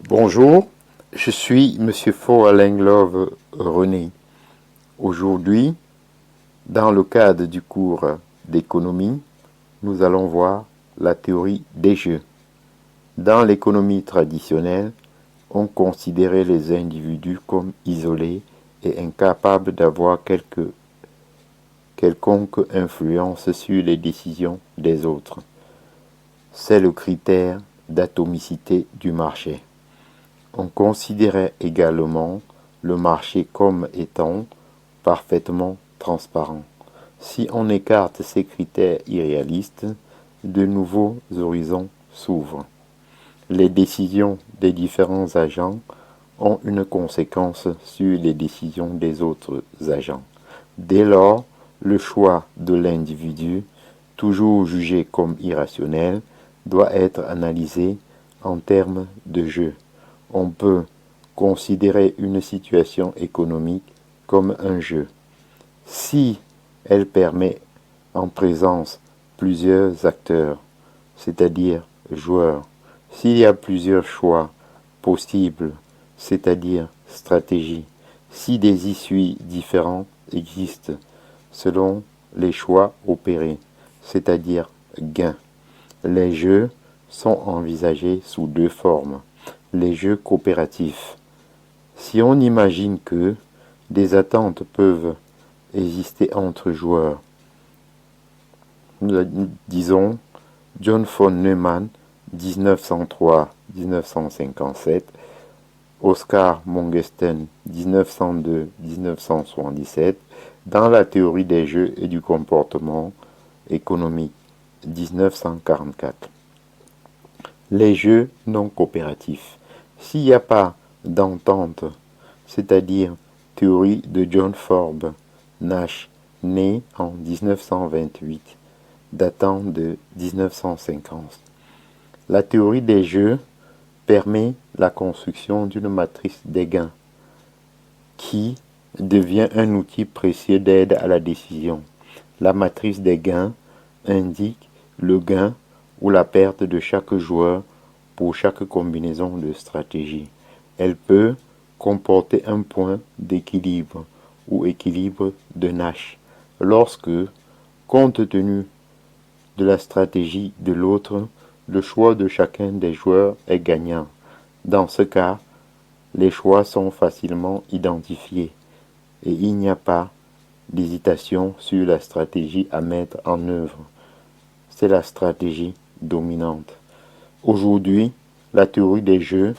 Bonjour, je suis Monsieur Faux-Alain-Love René. Aujourd'hui, dans le cadre du cours d'économie, nous allons voir la théorie des jeux. Dans l'économie traditionnelle, on considérait les individus comme isolés et incapables d'avoir quelconque influence sur les décisions des autres. C'est le critère d'atomicité du marché. On considérait également le marché comme étant parfaitement transparent. Si on écarte ces critères irréalistes, de nouveaux horizons s'ouvrent. Les décisions des différents agents ont une conséquence sur les décisions des autres agents. Dès lors, le choix de l'individu, toujours jugé comme irrationnel, doit être analysé en termes de jeu. On peut considérer une situation économique comme un jeu. Si elle permet en présence plusieurs acteurs, c'est-à-dire joueurs, s'il y a plusieurs choix possibles, c'est-à-dire stratégies, si des issues différentes existent selon les choix opérés, c'est-à-dire gains. Les jeux sont envisagés sous deux formes. Les jeux coopératifs. Si on imagine que des attentes peuvent exister entre joueurs, disons John von Neumann, 1903-1957, Oscar Mongesten, 1902-1977, dans la théorie des jeux et du comportement économique, 1944. Les jeux non coopératifs. S'il n'y a pas d'entente, c'est-à-dire théorie de John Forbes Nash, né en 1928, datant de 1950. La théorie des jeux permet la construction d'une matrice des gains qui devient un outil précieux d'aide à la décision. La matrice des gains indique le gain ou la perte de chaque joueur pour chaque combinaison de stratégies. Elle peut comporter un point d'équilibre ou équilibre de Nash lorsque, compte tenu de la stratégie de l'autre, le choix de chacun des joueurs est gagnant. Dans ce cas, les choix sont facilement identifiés et il n'y a pas d'hésitation sur la stratégie à mettre en œuvre. C'est la stratégie dominante. Aujourd'hui, la théorie des jeux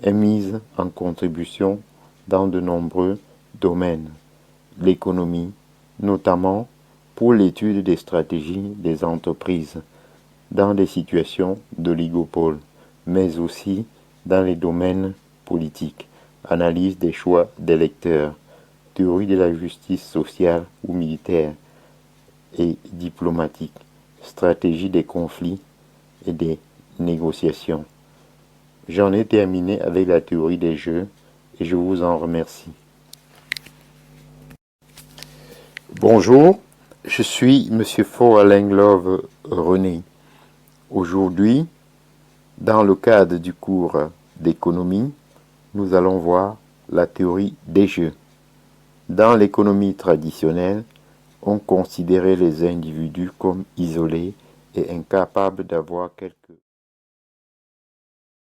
est mise en contribution dans de nombreux domaines. L'économie, notamment pour l'étude des stratégies des entreprises dans des situations d'oligopole, mais aussi dans les domaines politiques, analyse des choix des lecteurs, théorie de la justice sociale ou militaire et diplomatique, stratégie des conflits et des négociations. J'en ai terminé avec la théorie des jeux et je vous en remercie. Bonjour, je suis Monsieur Faux-Alain-Love René. Aujourd'hui, dans le cadre du cours d'économie, nous allons voir la théorie des jeux. Dans l'économie traditionnelle, on considérait les individus comme isolés et incapables d'avoir quelque